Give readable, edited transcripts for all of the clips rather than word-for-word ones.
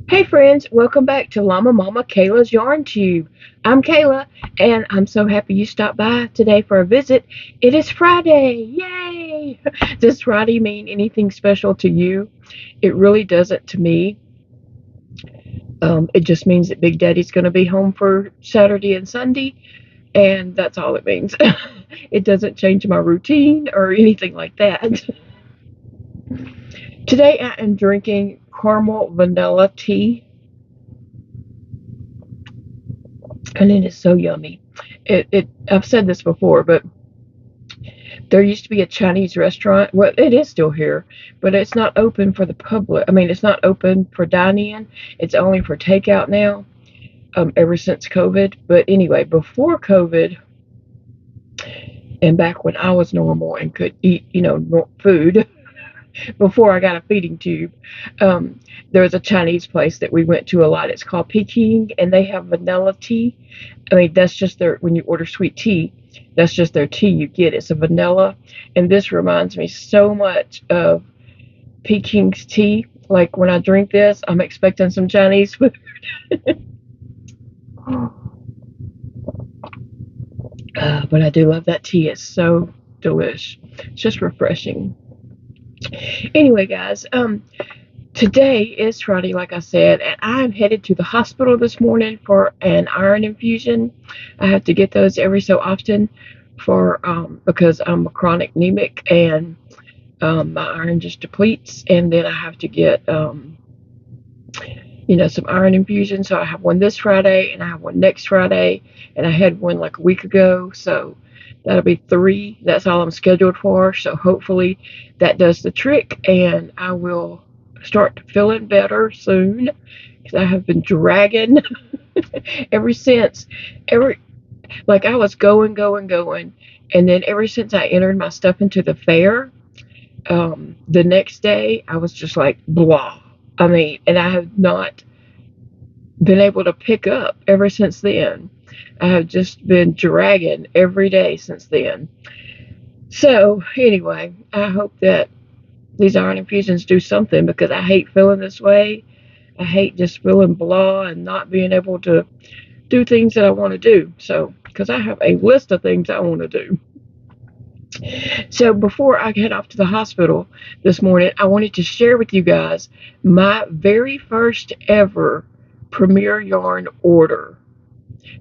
Hey friends, welcome back to Llama Mama Kayla's Yarn Tube. I'm Kayla, and I'm so happy you stopped by today for a visit. It is Friday, yay! Does Friday mean anything special to you? It really doesn't to me. It just means that Big Daddy's going to be home for Saturday and Sunday, and that's all it means. It doesn't change my routine or anything like that. Today I am drinking caramel vanilla tea, and it is so yummy. I've said this before, but there used to be a Chinese restaurant. Well, it is still here, but it's not open for the public. I mean, it's not open for dine-in. It's only for takeout now. Ever since COVID. But anyway, before COVID, and back when I was normal and could eat, food before I got a feeding tube, there was a Chinese place that we went to a lot. It's called Peking, and they have vanilla tea. I mean, that's just their, when you order sweet tea, that's just their tea you get. It's a vanilla, and this reminds me so much of Peking's tea. Like when I drink this, I'm expecting some Chinese food. But I do love that tea. It's so delish. It's just refreshing. Anyway, guys, today is Friday, like I said, and I'm headed to the hospital this morning for an iron infusion. I have to get those every so often for because I'm a chronic anemic, and my iron just depletes, and then I have to get some iron infusion. So I have one this Friday, and I have one next Friday, and I had one like a week ago. So that'll be three. That's all I'm scheduled for. So hopefully that does the trick, and I will start feeling better soon because I have been dragging ever since. Every like I was going, and then ever since I entered my stuff into the fair, the next day I was just like blah. I mean, and I have not been able to pick up ever since then. I have just been dragging every day since then. So anyway, I hope that these iron infusions do something because I hate feeling this way. I hate just feeling blah and not being able to do things that I want to do. So, because I have a list of things I want to do. So, before I head off to the hospital this morning, I wanted to share with you guys my very first ever Premier Yarn order.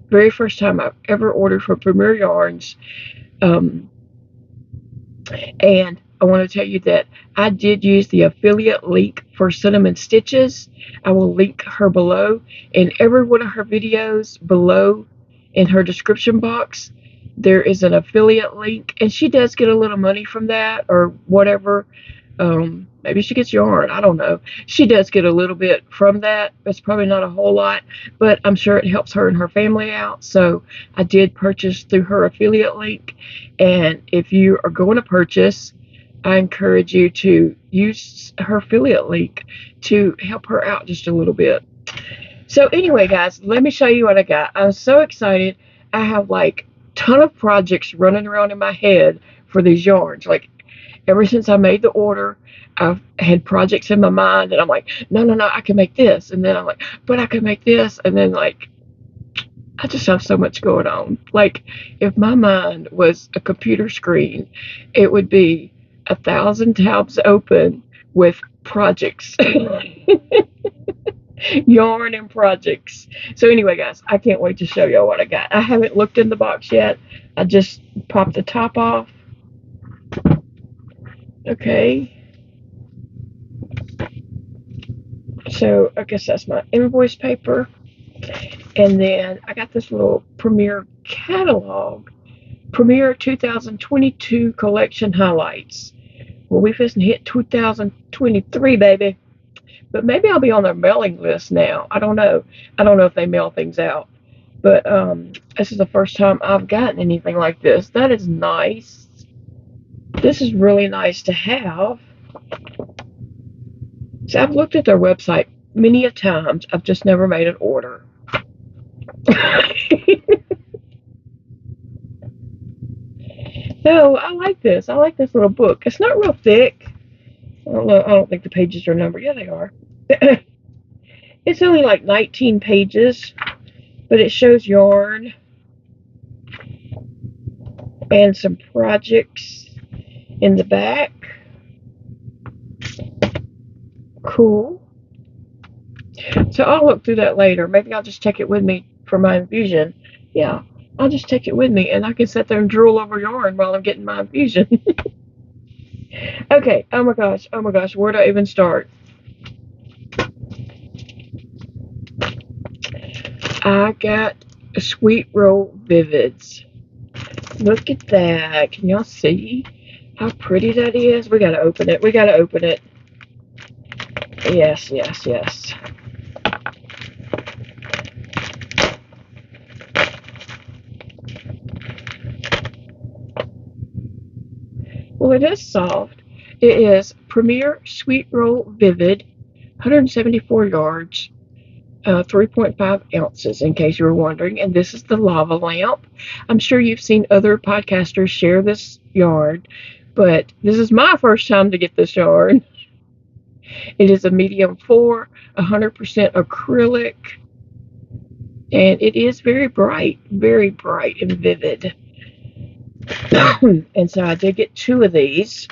Very first time I've ever ordered from Premier Yarns. Um, and I want to tell you that I did use the affiliate link for Cinnamon Stitches. I will link her below. In every one of her videos below in her description box, there is an affiliate link, and she does get a little money from that or whatever. Maybe she gets yarn. I don't know. She does get a little bit from that. It's probably not a whole lot, but I'm sure it helps her and her family out. So I did purchase through her affiliate link. And if you are going to purchase, I encourage you to use her affiliate link to help her out just a little bit. So anyway, guys, let me show you what I got. I'm so excited. I have like a ton of projects running around in my head for these yarns. Like ever since I made the order, I've had projects in my mind, and I'm like, no, I can make this. And then I'm like, but I can make this. And then, like, I just have so much going on. Like, if my mind was a computer screen, it would be 1,000 tabs open with projects, yarn and projects. So, anyway, guys, I can't wait to show y'all what I got. I haven't looked in the box yet. I just popped the top off. Okay. So I guess that's my invoice paper. And then I got this little Premier catalog, Premier 2022 collection highlights. Well, we just hit 2023, baby. But maybe I'll be on their mailing list now. I don't know. I don't know if they mail things out. But this is the first time I've gotten anything like this. That is nice. This is really nice to have. So I've looked at their website many a times. I've just never made an order. No, I like this. I like this little book. It's not real thick. I don't know. I don't think the pages are numbered. Yeah, they are. It's only like 19 pages, but it shows yarn and some projects in the back. Cool. So I'll look through that later. Maybe I'll just take it with me for my infusion. Yeah, I'll just take it with me and I can sit there and drool over yarn while I'm getting my infusion. Okay, oh my gosh, where do I even start? I got Sweet Roll Vivids. Look at that. Can y'all see how pretty that is? We gotta open it. We gotta open it. Yes, yes, yes. Well, it is soft. It is Premier Sweet Roll Vivid, 174 yards, 3.5 ounces, in case you were wondering. And this is the lava lamp. I'm sure you've seen other podcasters share this yarn, but this is my first time to get this yarn. It is a medium 4, 100% acrylic, and it is very bright and vivid. And so I did get 2 of these.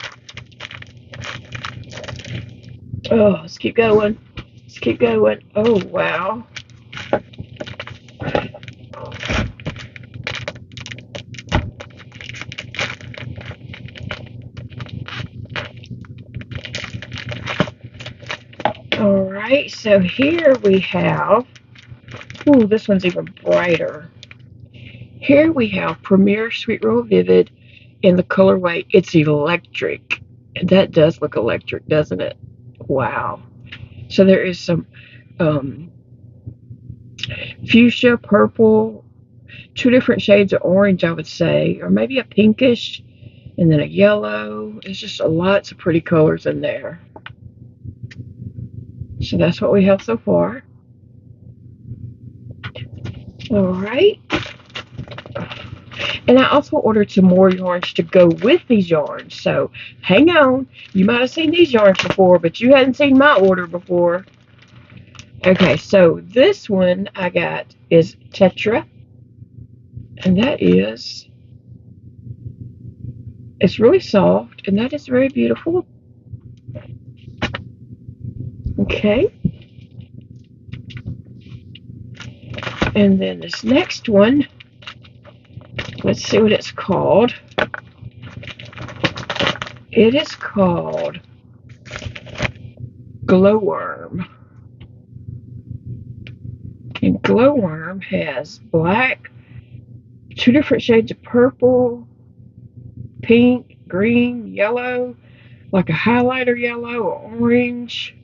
Oh, let's keep going. Let's keep going. Oh, wow. All right, so here we have, ooh, this one's even brighter. Here we have Premier Sweet Roll Vivid in the colorway It's Electric. And that does look electric, doesn't it? Wow. So there is some fuchsia, purple, 2 different shades of orange, I would say, or maybe a pinkish, and then a yellow. It's just lots of pretty colors in there. So that's what we have so far. All right. And I also ordered some more yarns to go with these yarns. So hang on. You might have seen these yarns before, but you hadn't seen my order before. Okay, so this one I got is Tetra. And that is, it's really soft, and that is very beautiful. Okay. And then this next one, let's see what it's called. It is called Glowworm. And Glowworm has black, 2 different shades of purple, pink, green, yellow, like a highlighter yellow or orange.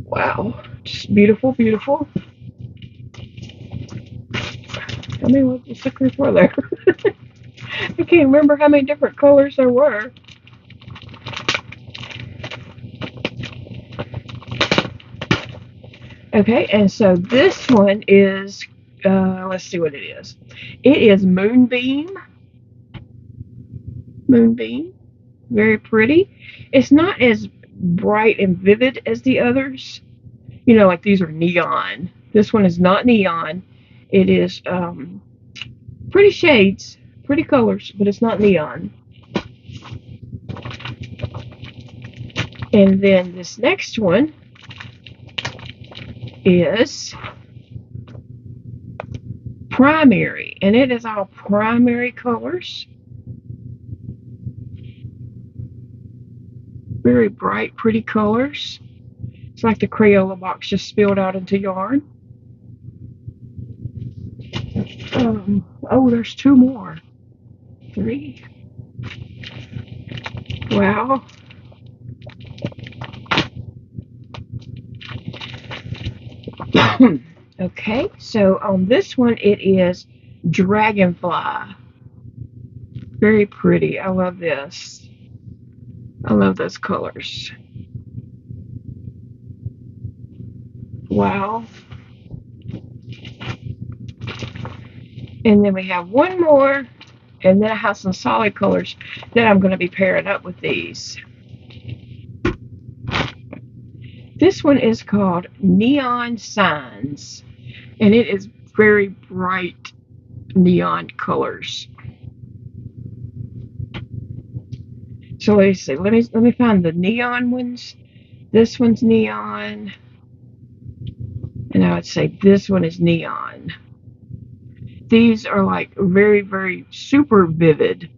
Wow, just beautiful, beautiful. How many was the secret for there? I can't remember how many different colors there were. Okay, and so this one is, let's see what it is. It is Moonbeam. Moonbeam. Very pretty. It's not as bright and vivid as the others. You know, like these are neon. This one is not neon. It is pretty shades, pretty colors, but it's not neon. And then this next one is Primary, and it is all primary colors. Very bright, pretty colors. It's like the Crayola box just spilled out into yarn. Oh, there's 2 more. 3. Wow. Okay, so on this one it is Dragonfly. Very pretty. I love this. I love those colors. Wow. And then we have one more, and then I have some solid colors that I'm going to be pairing up with these. This one is called Neon Signs, and it is very bright neon colors. So let's see. Let me find the neon ones. This one's neon, and I would say this one is neon. These are like very, very super vivid.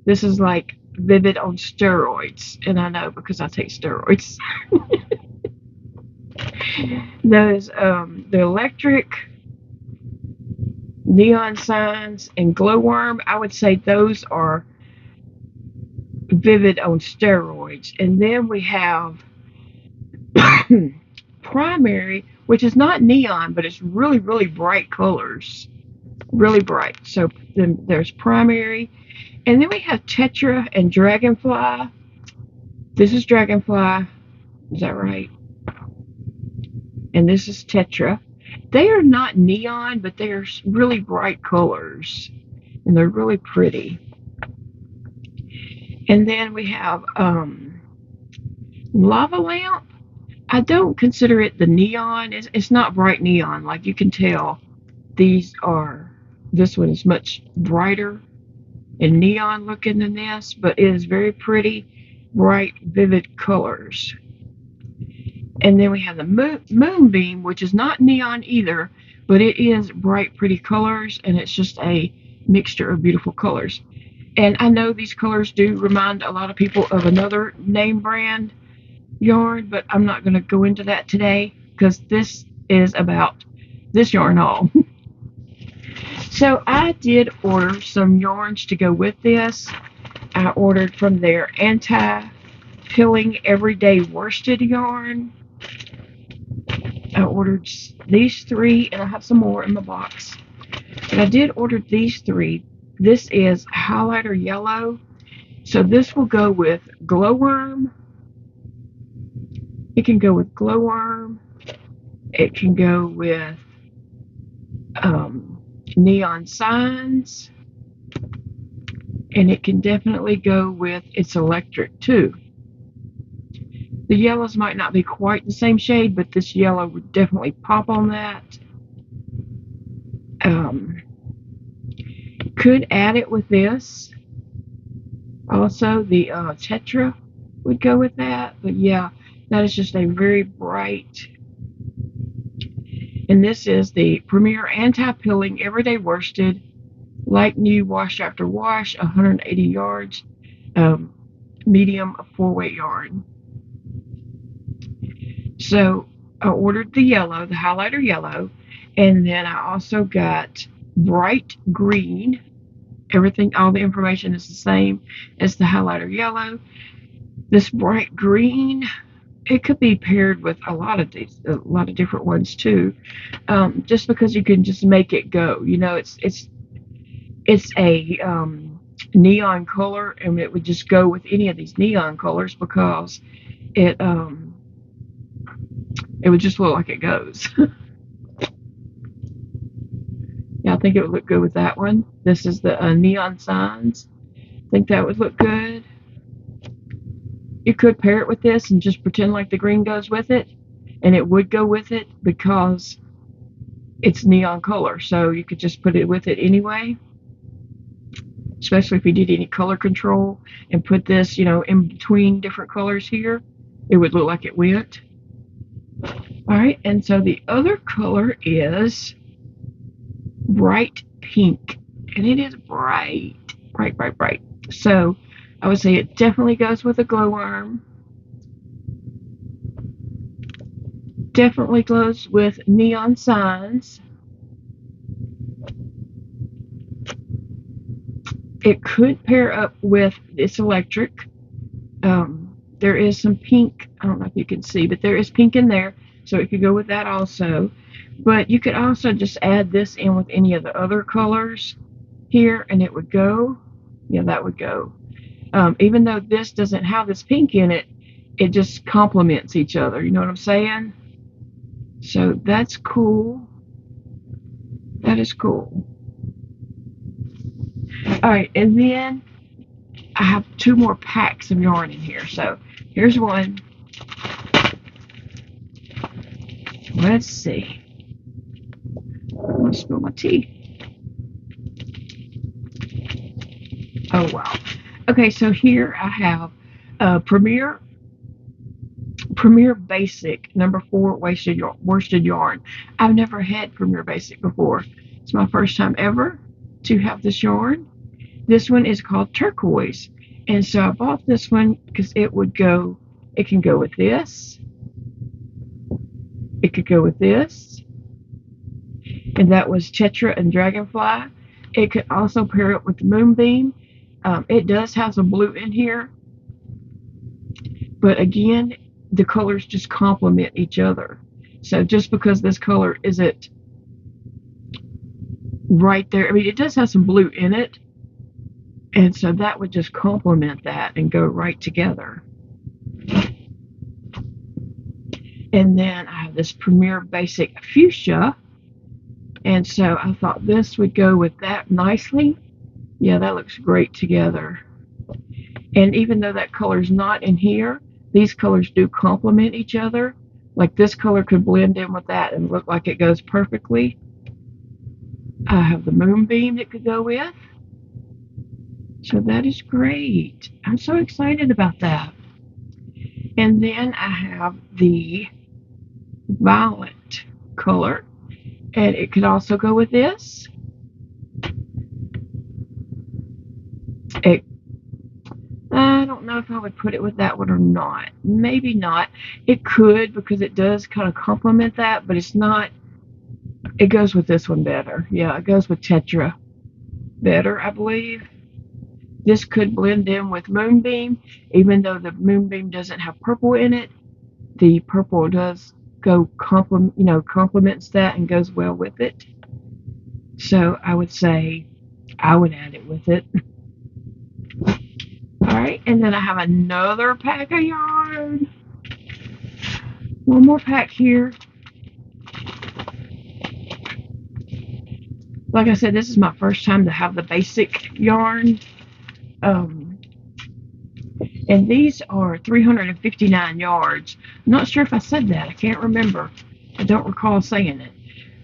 This is like vivid on steroids, and I know because I take steroids. Those the electric, neon signs, and glowworm, I would say those are vivid on steroids. And then we have primary, which is not neon, but it's really, really bright colors. Really bright. So then there's primary. And then we have tetra and dragonfly. This is dragonfly. Is that right? And this is tetra. They are not neon, but they are really bright colors. And they're really pretty. And then we have lava lamp. I don't consider it the neon. It's not bright neon. Like you can tell, this one is much brighter and neon looking than this, but it is very pretty, bright, vivid colors. And then we have the moonbeam, which is not neon either, but it is bright, pretty colors, and it's just a mixture of beautiful colors. And I know these colors do remind a lot of people of another name brand yarn, but I'm not going to go into that today because this is about this yarn haul. So I did order some yarns to go with this. I ordered from their anti-pilling everyday worsted yarn. I ordered these 3, and I have some more in the box. But I did order these 3. This is highlighter yellow. So this will go with glowworm. It can go with glowworm. It can go with neon signs. And it can definitely go with its electric too. The yellows might not be quite the same shade, but this yellow would definitely pop on that. Could add it with this. Also, the tetra would go with that. But yeah, that is just a very bright. And this is the Premier Anti-Pilling Everyday Worsted, like new, wash after wash, 180 yards, medium 4-weight yarn. So I ordered the yellow, the highlighter yellow, and then I also got bright green. Everything, all the information is the same as the highlighter yellow. This bright green, it could be paired with a lot of different ones too, just because you can just make it go. You know, it's a neon color, and it would just go with any of these neon colors because it would just look like it goes. Yeah, I think it would look good with that one. This is the neon signs. I think that would look good. You could pair it with this and just pretend like the green goes with it, and it would go with it because it's neon color. So you could just put it with it anyway, especially if you did any color control and put this, in between different colors here, it would look like it went. All right, and so the other color is bright pink, and it is bright, bright, bright, bright. So I would say it definitely goes with a glowworm. Definitely goes with neon signs. It could pair up with its electric. There is some pink. I don't know if you can see, but there is pink in there, so it could go with that also. But you could also just add this in with any of the other colors here, and it would go. Yeah, that would go. Even though this doesn't have this pink in it, it just complements each other. You know what I'm saying? So that's cool. That is cool. All right, and then I have 2 more packs of yarn in here. So here's one. Let's see. I'm going to spill my tea. Oh, wow. Okay, so here I have Premier Basic number 4 worsted yarn. I've never had Premier Basic before. It's my first time ever to have this yarn. This one is called Turquoise. And so I bought this one because it can go with this. It could go with this. And that was Tetra and Dragonfly. It could also pair up with the Moonbeam. It does have some blue in here. But again, the colors just complement each other. So just because this color isn't right there, I mean, it does have some blue in it. And so that would just complement that and go right together. And then I have this Premier Basic Fuchsia. And so I thought this would go with that nicely. Yeah, that looks great together. And even though that color's not in here, these colors do complement each other. Like this color could blend in with that and look like it goes perfectly. I have the Moonbeam that could go with. So that is great. I'm so excited about that. And then I have the violet color. And it could also go with this. I don't know if I would put it with that one or not. Maybe not. It could because it does kind of complement that, but it's not. It goes with this one better. Yeah, it goes with Tetra better, I believe. This could blend in with Moonbeam, even though the Moonbeam doesn't have purple in it. The purple does go complements that and goes well with it. So I would say I would add it with it. All right, and then I have another pack of yarn. One more pack here. Like I said, this is my first time to have the basic yarn. And these are 359 yards. I'm not sure if I said that. I can't remember. I don't recall saying it.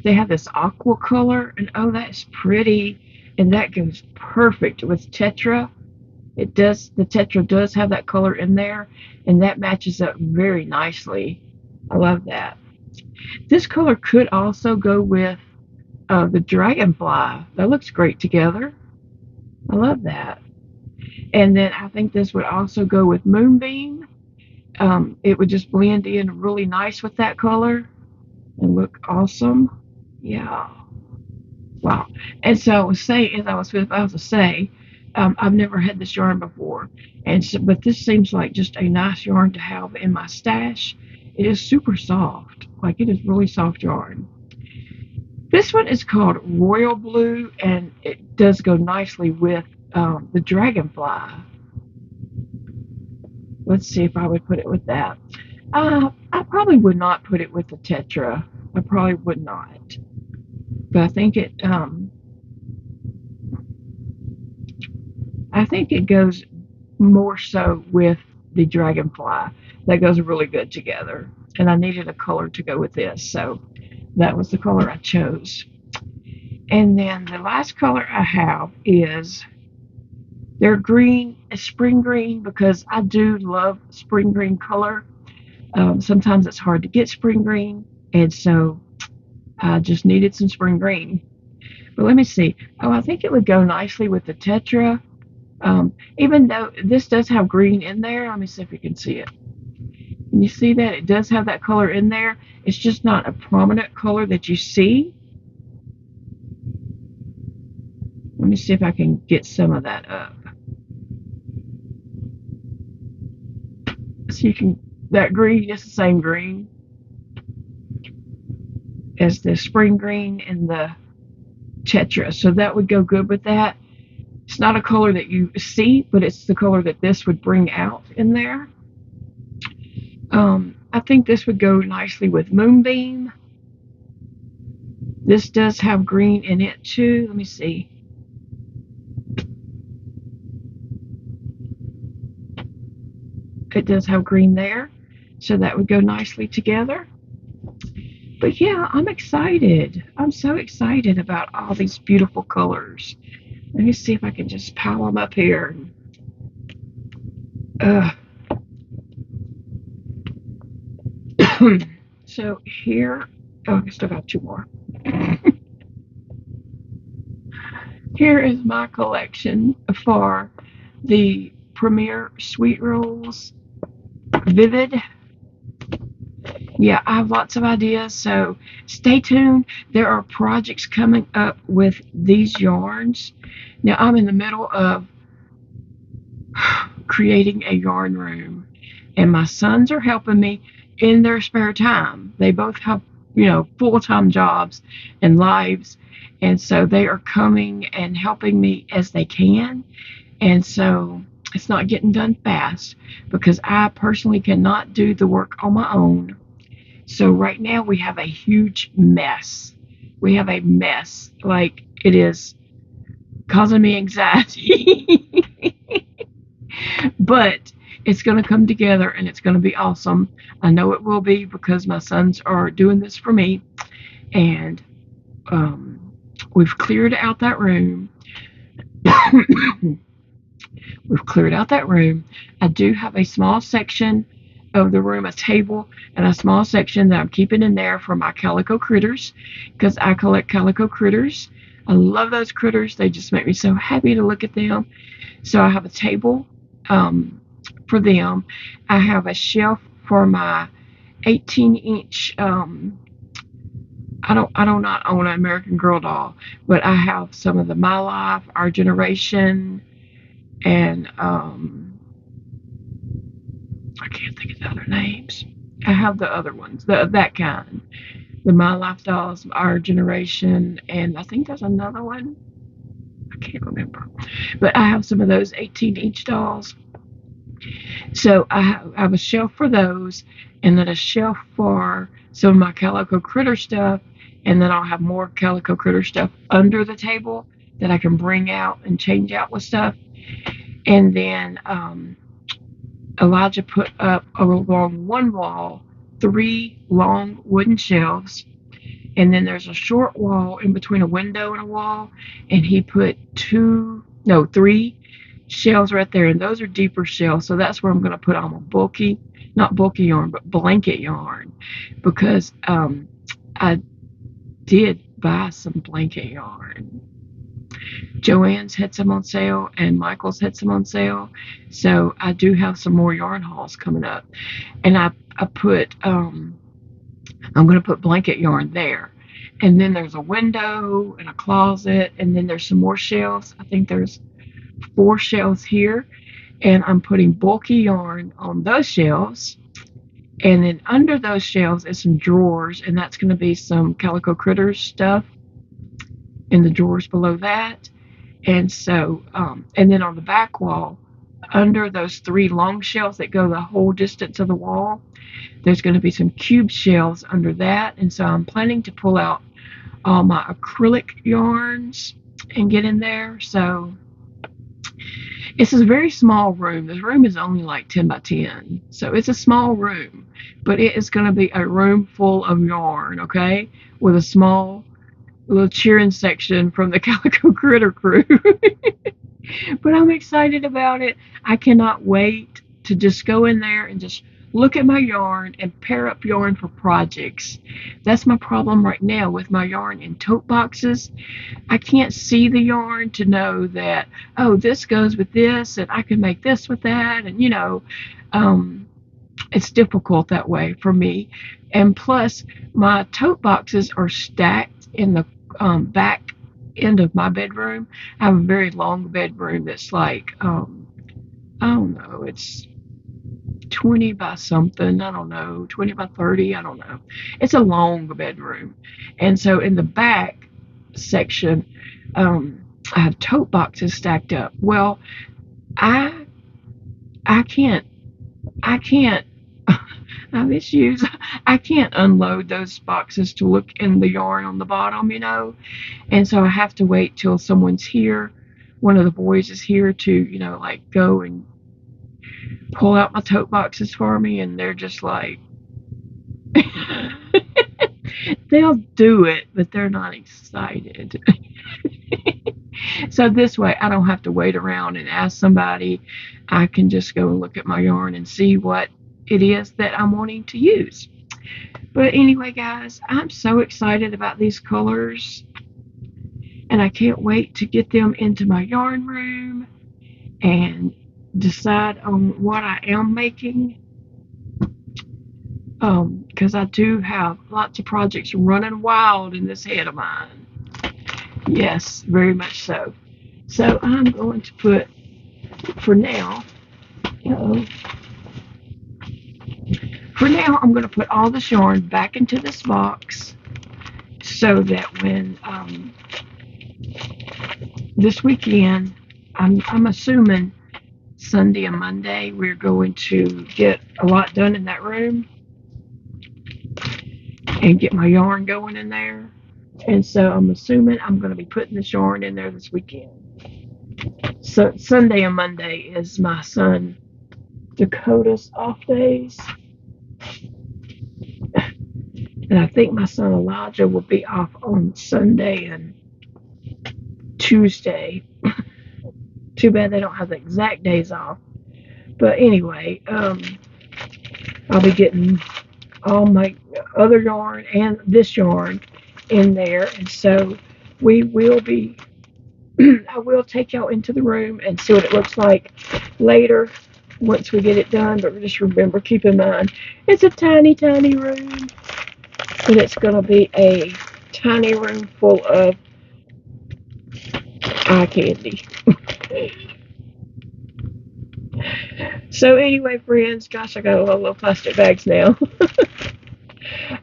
They have this aqua color, and oh, that's pretty. And that goes perfect with Tetra. The Tetra does have that color in there, and that matches up very nicely. I love that. This color could also go with the Dragonfly. That looks great together. I love that. And then I think this would also go with Moonbeam. It would just blend in really nice with that color and look awesome. Yeah. Wow. And so I was saying, as I was about to say, I've never had this yarn before, but this seems like just a nice yarn to have in my stash. It is super soft. Like, it is really soft yarn. This one is called Royal Blue, and it does go nicely with the Dragonfly. Let's see if I would put it with that. I probably would not put it with the Tetra. I probably would not. But I think it goes more so with the Dragonfly. That goes really good together. And I needed a color to go with this, so that was the color I chose. And then the last color I have is their green, spring green, because I do love spring green color. Sometimes it's hard to get spring green, and so I just needed some spring green. But let me see. Oh, I think it would go nicely with the Tetra. Even though this does have green in there, let me see if you can see it. Can you see that? It does have that color in there. It's just not a prominent color that you see. Let me see if I can get some of that up. So you can, that green is the same green as the spring green and the Tetra. So that would go good with that. It's not a color that you see, but it's the color that this would bring out in there. I think this would go nicely with Moonbeam. This does have green in it too. Let me see. It does have green there, so that would go nicely together. But yeah, I'm excited. I'm so excited about all these beautiful colors. Let me see if I can just pile them up here. Uh, so here, oh, I still got two more. Here is my collection for the Premier Sweet Rolls Vivid. Yeah, I have lots of ideas, so stay tuned. There are projects coming up with these yarns. Now, I'm in the middle of creating a yarn room, and my sons are helping me in their spare time. They both have, full-time jobs and lives, and so they are coming and helping me as they can. And so it's not getting done fast because I personally cannot do the work on my own. So right now we have a huge mess. We have a mess. Like, it is causing me anxiety. But it's going to come together and it's going to be awesome. I know it will be because my sons are doing this for me. And we've cleared out that room. We've cleared out that room. I do have a small section of the room, a table, and a small section that I'm keeping in there for my calico critters because I collect calico critters. I love those critters. They just make me so happy to look at them. So I have a table for them. I have a shelf for my 18-inch. I don't not own an American Girl doll, but I have some of the My Life, Our Generation, and I can't think of the other names. I have the other ones, that kind. The My Life dolls, Our Generation, and I think there's another one. I can't remember. But I have some of those 18-inch dolls. So I have a shelf for those, and then a shelf for some of my Calico Critter stuff, and then I'll have more Calico Critter stuff under the table that I can bring out and change out with stuff. And then Elijah put up along one wall 3 long wooden shelves, and then there's a short wall in between a window and a wall, and he put 3 shelves right there, and those are deeper shelves. So that's where I'm going to put all my not bulky yarn, but blanket yarn, because I did buy some blanket yarn. Joanne's had some on sale and Michael's had some on sale, so I do have some more yarn hauls coming up. And I put I'm going to put blanket yarn there, and then there's a window and a closet, and then there's some more shelves. I think there's 4 shelves here, and I'm putting bulky yarn on those shelves, and then under those shelves is some drawers, and that's going to be some Calico Critters stuff in the drawers below that. And so and then on the back wall, under those 3 long shelves that go the whole distance of the wall, there's going to be some cube shelves under that. And so I'm planning to pull out all my acrylic yarns and get in there. So it's a very small room. This room is only like 10 by 10. So it's a small room, but it is going to be a room full of yarn, okay? With a small little cheering section from the Calico Critter crew. But I'm excited about it. I cannot wait to just go in there and just look at my yarn and pair up yarn for projects. That's my problem right now with my yarn in tote boxes. I can't see the yarn to know that, oh, this goes with this and I can make this with that. And, it's difficult that way for me. And plus, my tote boxes are stacked in the back end of my bedroom. I have a very long bedroom that's like, I don't know, it's 20 by something, I don't know, 20 by 30, I don't know. It's a long bedroom. And so in the back section, I have tote boxes stacked up. Well, I can't I have issues. I can't unload those boxes to look in the yarn on the bottom, and so I have to wait till someone's here. One of the boys is here to, like go and pull out my tote boxes for me, and they're just like they'll do it, but they're not excited. So this way, I don't have to wait around and ask somebody. I can just go look at my yarn and see what it is that I'm wanting to use. But anyway, guys, I'm so excited about these colors, and I can't wait to get them into my yarn room and decide on what I am making. Because I do have lots of projects running wild in this head of mine. Yes, very much so. So I'm going to put, for now, uh-oh. For now, I'm going to put all this yarn back into this box so that when this weekend, I'm assuming Sunday and Monday, we're going to get a lot done in that room and get my yarn going in there. And so I'm assuming I'm going to be putting this yarn in there this weekend. So Sunday and Monday is my son Dakota's off days. And I think my son Elijah will be off on Sunday and Tuesday. Too bad they don't have the exact days off. But anyway, I'll be getting all my other yarn and this yarn in there. And so we will be, I will take y'all into the room and see what it looks like later once we get it done. But just remember, keep in mind, it's a tiny, tiny room. And it's going to be a tiny room full of eye candy. So anyway, friends, gosh, I got a lot of little plastic bags now.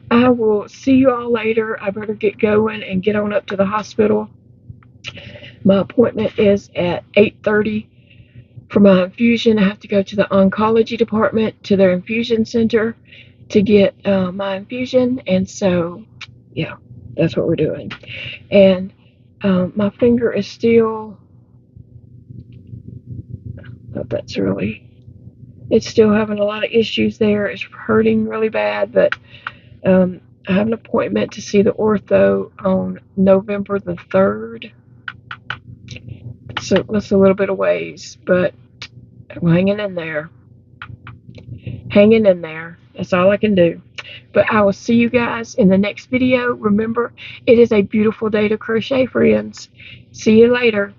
I will see you all later. I better get going and get on up to the hospital. My appointment is at 8:30 for my infusion. I have to go to the oncology department, to their infusion center, to get my infusion. And so, yeah, that's what we're doing. And my finger is still, that's really, it's still having a lot of issues there. It's hurting really bad, but I have an appointment to see the ortho on November the 3rd. So that's a little bit of ways, but I'm hanging in there. Hanging in there. That's all I can do. But I will see you guys in the next video. Remember, it is a beautiful day to crochet, friends. See you later.